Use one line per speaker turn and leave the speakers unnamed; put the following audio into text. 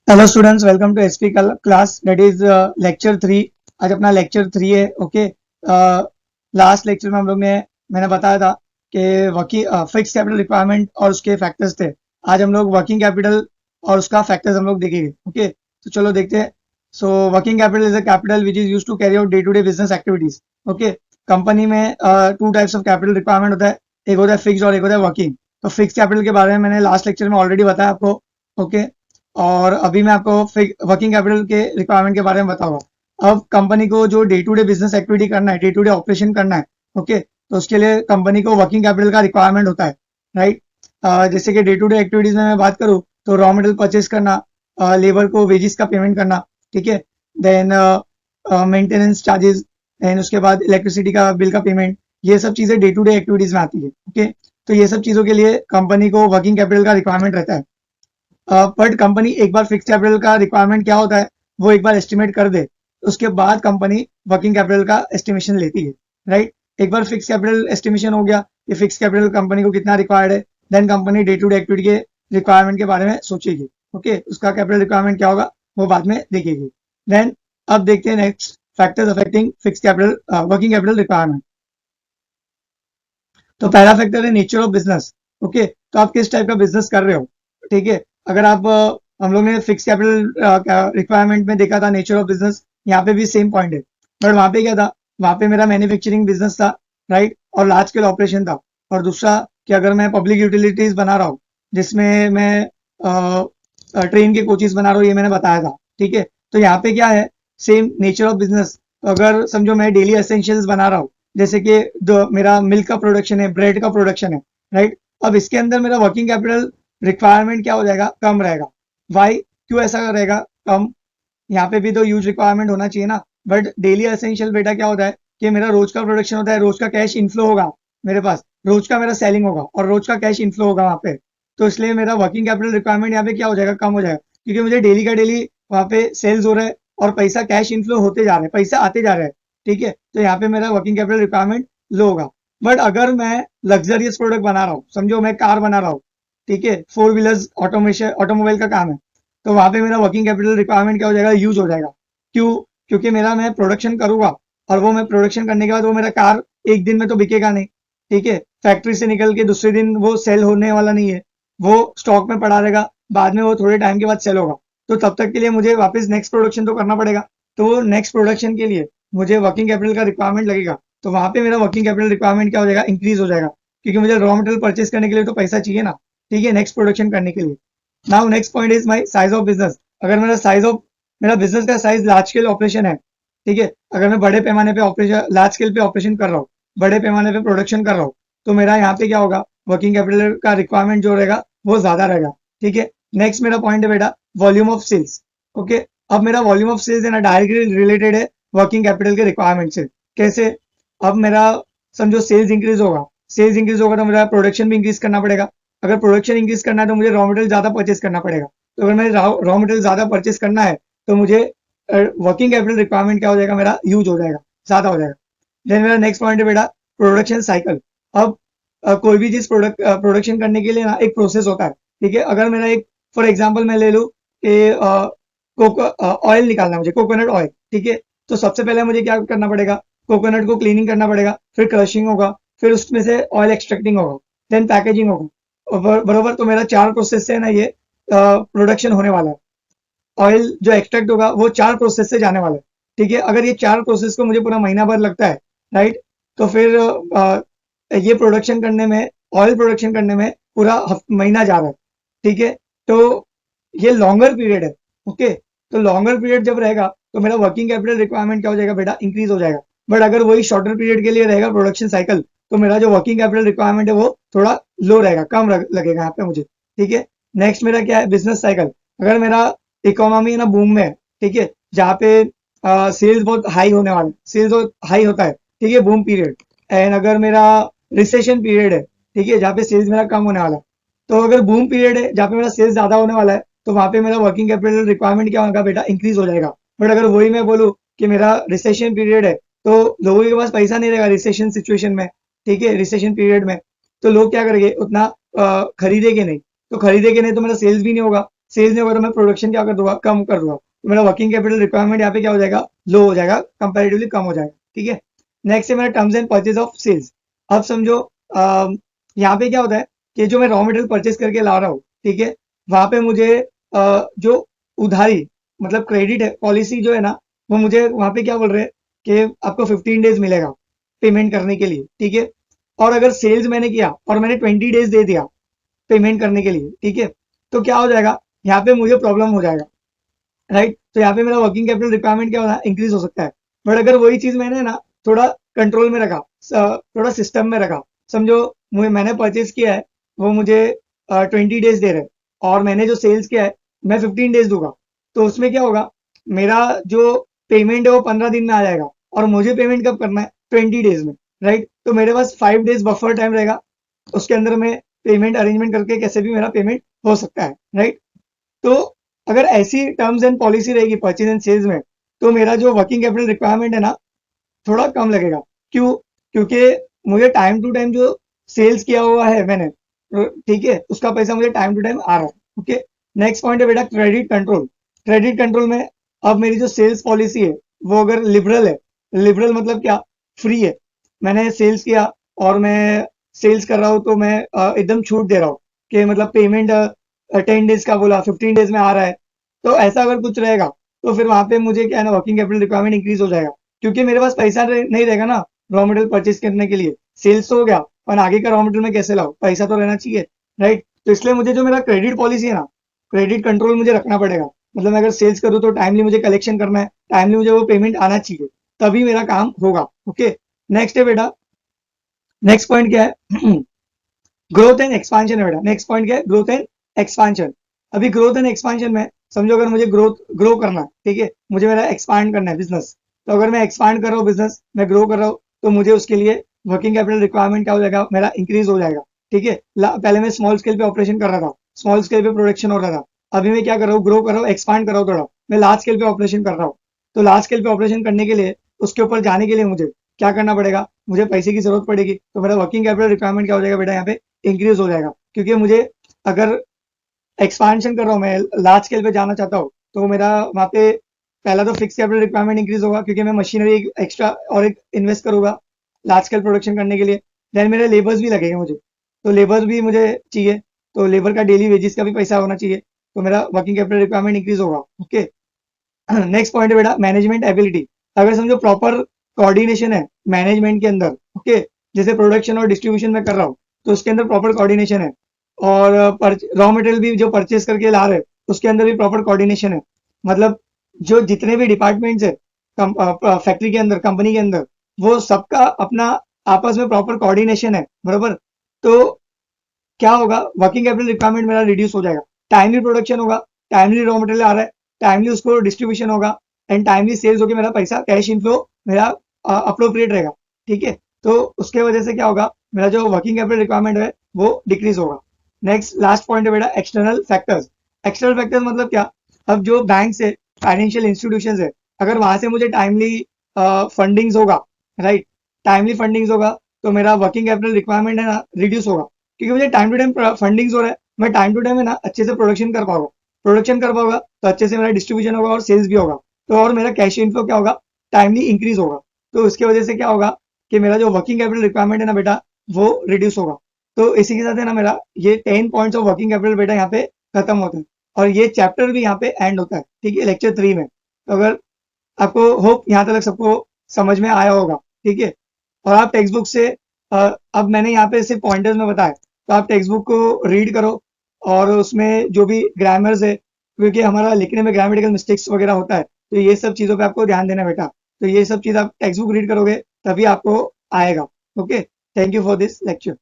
Hello students, welcome to SP class that is lecture 3। आज अपना lecture 3 है। Okay, last lecture में मैंने बताया था कि वर्किंग फिक्स कैपिटल रिक्वायरमेंट और उसके फैक्टर्स थे। आज हम लोग वर्किंग कैपिटल और उसका फैक्टर्स हम लोग देखेंगे। ओके, तो चलो देखते हैं। So working capital is a capital which is use to carry out day to day business activities. Okay, company में two types of capital requirement होता है, एक होता है फिक्स और एक होता है वर्किंग। तो फिक्स कैपिटल के बारे में मैंने लास्ट लेक्चर में ऑलरेडी बताया आपको। ओके, और अभी मैं आपको वर्किंग कैपिटल के रिक्वायरमेंट के बारे में बताऊंगा। अब कंपनी को जो day to day business activity करना है, डे टू डे ऑपरेशन करना है, ओके, तो उसके लिए कंपनी को वर्किंग कैपिटल का रिक्वायरमेंट होता है, राइट। जैसे कि डे टू डे एक्टिविटीज में मैं बात करूँ तो रॉ मटेरियल परचेज करना, लेबर को वेजेस का पेमेंट करना, ठीक है, देन मेंटेनेंस चार्जेस, देन उसके बाद इलेक्ट्रिसिटी का बिल का पेमेंट, ये सब चीजें डे टू डे एक्टिविटीज में आती है। ओके, तो ये सब चीजों के लिए कंपनी को वर्किंग कैपिटल का रिक्वायरमेंट रहता है। बट कंपनी एक बार फिक्स कैपिटल का रिक्वायरमेंट क्या होता है वो एक बार एस्टिमेट कर दे, उसके बाद कंपनी वर्किंग कैपिटल का एस्टिमेशन लेती है, राइट। एक बार फिक्स कैपिटल एस्टिमेशन हो गया कि फिक्स कैपिटल कंपनी को कितना रिक्वायर्ड है, then company day to day activity के रिक्वायरमेंट के बारे में सोचेगी। ओके, उसका कैपिटल रिक्वायरमेंट क्या होगा वो बाद में देखेगी। देन अब देखते हैं next factors affecting fix capital working capital requirement. तो पहला फैक्टर है नेचर ऑफ बिजनेस। ओके, तो आप किस टाइप का बिजनेस कर रहे हो, ठीक है। अगर आप हम लोग ने फिक्स कैपिटल रिक्वायरमेंट में देखा था नेचर ऑफ बिजनेस, यहाँ पे भी सेम पॉइंट है। बट वहां पे क्या था, वहां पे मेरा मैन्युफैक्चरिंग बिजनेस था, राइट, और लार्ज स्केल ऑपरेशन था। और दूसरा कि अगर मैं पब्लिक यूटिलिटीज बना रहा हूँ जिसमें मैं ट्रेन के कोचेस बना रहा हूँ, ये मैंने बताया था, ठीक है। तो यहाँ पे क्या है, सेम नेचर ऑफ बिजनेस। अगर समझो मैं डेली एसेंशियल्स बना रहा हूँ, जैसे कि मेरा मिल्क का प्रोडक्शन है, ब्रेड का प्रोडक्शन है, राइट। अब इसके अंदर मेरा वर्किंग कैपिटल रिक्वायरमेंट क्या हो जाएगा, कम रहेगा। वाई, क्यों ऐसा रहेगा कम, यहाँ पे भी तो यूज रिक्वायरमेंट होना चाहिए ना। बट डेली एसेंशियल बेटा क्या होता है कि मेरा रोज का प्रोडक्शन होता है, रोज का कैश इनफ्लो होगा मेरे पास, रोज का मेरा सेलिंग होगा और रोज का कैश इनफ्लो होगा वहां पे। तो इसलिए मेरा वर्किंग कैपिटल रिक्वायरमेंट यहाँ पे क्या हो जाएगा, कम हो जाएगा, क्योंकि मुझे डेली का डेली वहां पे सेल्स हो रहा है और पैसा कैश इनफ्लो होते जा रहे हैं, पैसा आते जा रहा है, ठीक है। तो यहाँ पे मेरा वर्किंग कैपिटल रिक्वायरमेंट लो होगा। बट अगर मैं लग्जरियस प्रोडक्ट बना रहा हूँ, समझो मैं कार बना रहा हूँ, ठीक है, फोर व्हीलर्स ऑटोमेशन ऑटोमोबाइल का काम है, तो वहां पे मेरा वर्किंग कैपिटल रिक्वायरमेंट क्या हो जाएगा, यूज हो जाएगा। क्यों, क्योंकि मेरा मैं प्रोडक्शन करूंगा और वो मैं प्रोडक्शन करने के बाद वो मेरा कार एक दिन में तो बिकेगा नहीं, ठीक है। फैक्ट्री से निकल के दूसरे दिन वो सेल होने वाला नहीं है, वो स्टॉक में पड़ा रहेगा, बाद में वो थोड़े टाइम के बाद सेल होगा। तो तब तक के लिए मुझे वापस नेक्स्ट प्रोडक्शन तो करना पड़ेगा। तो वो नेक्स्ट प्रोडक्शन के लिए मुझे वर्किंग कैपिटल का रिक्वायरमेंट लगेगा। तो वहां पे मेरा वर्किंग कैपिटल रिक्वायरमेंट क्या हो जाएगा, इंक्रीज हो जाएगा, क्योंकि मुझे रॉ मटेरियल परचेज करने के लिए तो पैसा चाहिए ना, ठीक है, नेक्स्ट प्रोडक्शन करने के लिए। Now next point is my size of business. अगर मेरा बिजनेस का साइज लार्ज स्केल ऑपरेशन है, ठीक है, अगर मैं बड़े पैमाने पे ऑपरेशन, लार्ज स्केल पे ऑपरेशन कर रहा हूँ, बड़े पैमाने पे प्रोडक्शन कर रहा हूँ, तो मेरा यहाँ पे क्या होगा, वर्किंग कैपिटल का रिक्वायरमेंट जो रहेगा वो ज्यादा रहेगा, ठीक है। नेक्स्ट मेरा पॉइंट है बेटा वॉल्यूम ऑफ सेल्स। ओके, अब मेरा वॉल्यूम ऑफ सेल्स है ना डायरेक्टली रिलेटेड है वर्किंग कैपिटल के रिक्वायरमेंट से। कैसे, अब मेरा समझो सेल्स इंक्रीज होगा तो मेरा प्रोडक्शन भी इंक्रीज करना पड़ेगा। अगर प्रोडक्शन इंक्रीज करना है तो मुझे रॉ मटेरियल ज्यादा परचेज करना पड़ेगा। तो अगर मैं रॉ मटेरियल ज्यादा परचेज करना है तो मुझे वर्किंग कैपिटल रिक्वायरमेंट क्या हो जाएगा, मेरा यूज हो जाएगा, ज्यादा हो जाएगा। देन मेरा नेक्स्ट पॉइंट है बेटा प्रोडक्शन साइकिल। अब कोई भी चीज प्रोडक्शन करने के लिए ना एक प्रोसेस होता है, ठीक है। अगर मेरा एक फॉर एग्जाम्पल मैं ले लूँ कि ऑयल निकालना है मुझे, कोकोनट ऑयल, ठीक है। तो सबसे पहले मुझे क्या करना पड़ेगा, कोकोनट को क्लीनिंग करना पड़ेगा, फिर क्रशिंग होगा, फिर उसमें से ऑयल एक्सट्रैक्टिंग होगा, देन पैकेजिंग होगा, और बरोबर। तो मेरा 4 प्रोसेस से है ना ये प्रोडक्शन होने वाला है। ऑयल जो एक्सट्रैक्ट होगा वो 4 प्रोसेस से जाने वाला है, ठीक है। अगर ये 4 प्रोसेस को मुझे पूरा महीना भर लगता है, राइट, तो फिर ये प्रोडक्शन करने में, ऑयल प्रोडक्शन करने में पूरा महीना जा रहा है, ठीक है। तो ये लॉन्गर पीरियड है। ओके, तो लॉन्गर पीरियड जब रहेगा तो मेरा वर्किंग कैपिटल रिक्वायरमेंट क्या हो जाएगा बेटा, इंक्रीज हो जाएगा। बट अगर वही शॉर्टर पीरियड के लिए रहेगा प्रोडक्शन साइकिल, तो मेरा जो वर्किंग कैपिटल रिक्वायरमेंट है वो थोड़ा लो रहेगा, कम लगेगा यहाँ पे मुझे, ठीक है। नेक्स्ट मेरा क्या है, बिजनेस साइकिल। अगर मेरा इकोनॉमी है ना बूम में है, ठीक है, जहाँ पे सेल्स बहुत हाई होने वाले, सेल्स बहुत हाई होता है, ठीक है, बूम पीरियड। एंड अगर मेरा रिसेशन पीरियड है, ठीक है, जहाँ पे सेल्स मेरा कम होने वाला है। तो अगर बूम पीरियड है जहाँ पे मेरा सेल्स ज्यादा होने वाला है, तो वहां पे मेरा वर्किंग कैपिटल रिक्वायरमेंट क्या होगा बेटा, इंक्रीज हो जाएगा। बट अगर वही मैं बोलूँ कि मेरा रिसेशन पीरियड है, तो लोगों के पास पैसा नहीं रहेगा रिसेशन सिचुएशन में, ठीक है, रिसेशन पीरियड में, तो लोग क्या करेंगे, उतना खरीदेंगे नहीं। तो खरीदेंगे नहीं तो मेरा सेल्स भी नहीं होगा, सेल्स नहीं होगा तो मैं प्रोडक्शन क्या कर दूंगा, कम कर दूंगा, तो मेरा वर्किंग कैपिटल रिक्वायरमेंट यहाँ पे क्या हो जाएगा, लो हो जाएगा, कंपेरेटिवली कम हो जाएगा। ठीक है, नेक्स्ट है मेरा terms and purchase of sales. अब समझो यहाँ पे क्या होता है कि जो मैं रॉ मटेरियल परचेज करके ला रहा हूँ, ठीक है, वहां पे मुझे जो उधारी मतलब क्रेडिट है पॉलिसी जो है ना, वो मुझे वहां पे क्या बोल रहे हैं कि आपको 15 डेज मिलेगा पेमेंट करने के लिए। ठीक है, और अगर सेल्स मैंने किया और मैंने 20 डेज दे दिया पेमेंट करने के लिए, ठीक है, तो क्या हो जाएगा, यहाँ पे मुझे प्रॉब्लम हो जाएगा, राइट। तो यहाँ पे मेरा वर्किंग कैपिटल रिक्वायरमेंट क्या होना, इंक्रीज हो सकता है। बट अगर वही चीज मैंने ना थोड़ा कंट्रोल में रखा, थोड़ा सिस्टम में रखा, समझो मुझे मैंने परचेज किया है, वो मुझे 20 डेज दे रहे हैं, और मैंने जो सेल्स किया है मैं 15 डेज दूंगा, तो उसमें क्या होगा, मेरा जो पेमेंट है वो 15 दिन में आ जाएगा, और मुझे पेमेंट कब करना है, 20 डेज में, राइट। तो मेरे पास 5 डेज बफर टाइम रहेगा, उसके अंदर मैं पेमेंट अरेंजमेंट करके कैसे भी मेरा पेमेंट हो सकता है, राइट। तो अगर ऐसी टर्म्स एंड पॉलिसी रहेगी परचेज एंड सेल्स में, तो मेरा जो वर्किंग कैपिटल रिक्वायरमेंट है ना थोड़ा कम लगेगा। क्यों, क्योंकि मुझे टाइम टू टाइम जो सेल्स किया हुआ है मैंने, ठीक है, उसका पैसा मुझे टाइम टू टाइम आ रहा है। ओके, नेक्स्ट पॉइंट है बेटा क्रेडिट कंट्रोल। क्रेडिट कंट्रोल में अब मेरी जो सेल्स पॉलिसी है वो अगर लिबरल है, लिबरल मतलब क्या, फ्री है, मैंने सेल्स किया और मैं सेल्स कर रहा हूँ तो मैं एकदम छूट दे रहा हूँ कि मतलब पेमेंट 10 डेज का बोला 15 डेज में आ रहा है, तो ऐसा अगर कुछ रहेगा तो फिर वहां पे मुझे क्या है ना वर्किंग कैपिटल रिक्वायरमेंट इंक्रीज हो जाएगा, क्योंकि मेरे पास पैसा नहीं रहेगा ना रॉ मटेरियल परचेज करने के लिए। सेल्स तो हो गया, और आगे का रॉ मटेरियल में कैसे लाऊं, पैसा तो रहना चाहिए, राइट। तो इसलिए मुझे जो मेरा क्रेडिट पॉलिसी है ना, क्रेडिट कंट्रोल मुझे रखना पड़ेगा। मतलब मैं अगर सेल्स करूँ तो टाइमली मुझे कलेक्शन करना है, टाइमली मुझे वो पेमेंट आना चाहिए, तभी मेरा काम होगा। ओके, नेक्स्ट है बेटा, नेक्स्ट पॉइंट क्या है ग्रोथ एंड एक्सपांशन है बेटा। नेक्स्ट पॉइंट क्या है, ग्रोथ एंड एक्सपांशन। अभी ग्रोथ एंड एक्सपांशन में समझो अगर मुझे ग्रो करना है, ठीक है, मुझे मेरा एक्सपांड करना है बिजनेस, तो अगर मैं एक्सपांड कर रहा हूँ बिजनेस, मैं ग्रो कर रहा हूँ, तो मुझे उसके लिए वर्किंग कैपिटल रिक्वायरमेंट क्या हो जाएगा, मेरा इंक्रीज हो जाएगा। ठीक है, पहले मैं स्मॉल स्केल पे ऑपरेशन कर रहा था, स्मॉल स्केल पे प्रोडक्शन हो रहा था, अभी मैं क्या कर रहा हूँ, ग्रो कर रहा हूँ, एक्सपांड कर रहा हूँ थोड़ा, मैं लार्ज स्केल पे ऑपरेशन कर रहा हूँ। तो लार्ज स्केल पे ऑपरेशन करने के लिए, उसके ऊपर जाने के लिए मुझे क्या करना पड़ेगा, मुझे पैसे की जरूरत पड़ेगी, तो मेरा वर्किंग कैपिटल रिक्वायरमेंट क्या हो जाएगा बेटा, यहाँ पे इंक्रीज हो जाएगा। क्योंकि मुझे अगर एक्सपांशन कर रहा हूँ, मैं लार्ज स्केल पे जाना चाहता हूँ, तो मेरा वहाँ पे पहला तो फिक्स कैपिटल रिक्वायरमेंट इंक्रीज होगा, क्योंकि मैं मशीनरी एक्स्ट्रा और एक इन्वेस्ट करूंगा लार्ज स्केल प्रोडक्शन करने के लिए। देन मेरे लेबर्स भी लगेंगे मुझे, तो लेबर्स भी मुझे चाहिए, तो लेबर का डेली वेजेस का भी पैसा होना चाहिए, तो मेरा वर्किंग कैपिटल रिक्वायरमेंट इंक्रीज होगा। ओके, नेक्स्ट पॉइंट है बेटा मैनेजमेंट एबिलिटी। अगर समझो प्रॉपर कोऑर्डिनेशन है मैनेजमेंट के अंदर, ओके, जैसे प्रोडक्शन और डिस्ट्रीब्यूशन में कर रहा हूँ, तो उसके अंदर प्रॉपर कोऑर्डिनेशन है, और रॉ मटेरियल भी जो परचेज करके ला रहे हैं उसके अंदर भी प्रॉपर कोऑर्डिनेशन है। मतलब जो जितने भी डिपार्टमेंट्स है फैक्ट्री के अंदर, कंपनी के अंदर, वो सबका अपना आपस में प्रॉपर कोऑर्डिनेशन है, बरोबर। तो क्या होगा, वर्किंग कैपिटल रिक्वायरमेंट मेरा रिड्यूस हो जाएगा, टाइमली प्रोडक्शन होगा, टाइमली रॉ मटेरियल आ रहा है, टाइमली उसको डिस्ट्रीब्यूशन होगा, एंड टाइमली सेल्स होकर मेरा पैसा कैश इनफ्लो मेरा अप्रोप्रिएट रहेगा। ठीक है, तो उसके वजह से क्या होगा, मेरा जो वर्किंग कैपिटल रिक्वायरमेंट है वो डिक्रीज होगा। नेक्स्ट लास्ट पॉइंट है बेटा एक्सटर्नल फैक्टर्स। एक्सटर्नल फैक्टर्स मतलब क्या, अब जो बैंक है, फाइनेंशियल इंस्टीट्यूशन है, अगर वहां से मुझे टाइमली फंडिंग्स होगा, राइट, टाइमली फंडिंग्स होगा, तो मेरा वर्किंग कैपिटल रिक्वायरमेंट है ना रिड्यूस होगा, क्योंकि मुझे टाइम टू टाइम फंडिंग्स हो रहा है, मैं टाइम टू टाइम है ना अच्छे से प्रोडक्शन कर पाऊंगा, तो अच्छे से मेरा डिस्ट्रीब्यूशन होगा और सेल्स भी होगा, तो और मेरा कैश इनफ्लो क्या होगा, टाइमली इंक्रीज होगा। तो उसके वजह से क्या होगा कि मेरा जो वर्किंग कैपिटल रिक्वायरमेंट है ना बेटा वो रिड्यूस होगा। तो इसी के साथ है ना मेरा ये 10 पॉइंट्स ऑफ वर्किंग कैपिटल बेटा यहाँ पे खत्म होता है, और ये चैप्टर भी यहाँ पे एंड होता है, ठीक है, लेक्चर 3 में। तो अगर आपको होप यहाँ तक सबको समझ में आया होगा, ठीक है, और आप टेक्स्ट बुक से अब मैंने यहाँ पे सिर्फ पॉइंटर्स में बताया, तो आप टेक्स्ट बुक को रीड करो, और उसमें जो भी ग्रामर्स है, क्योंकि हमारा लिखने में ग्रामेटिकल मिस्टेक्स वगैरह होता है, तो ये सब चीज़ों पे आपको ध्यान देना बेटा। तो ये सब चीज़ आप टेक्स्ट बुक रीड करोगे तभी आपको आएगा। Okay, thank you for this lecture.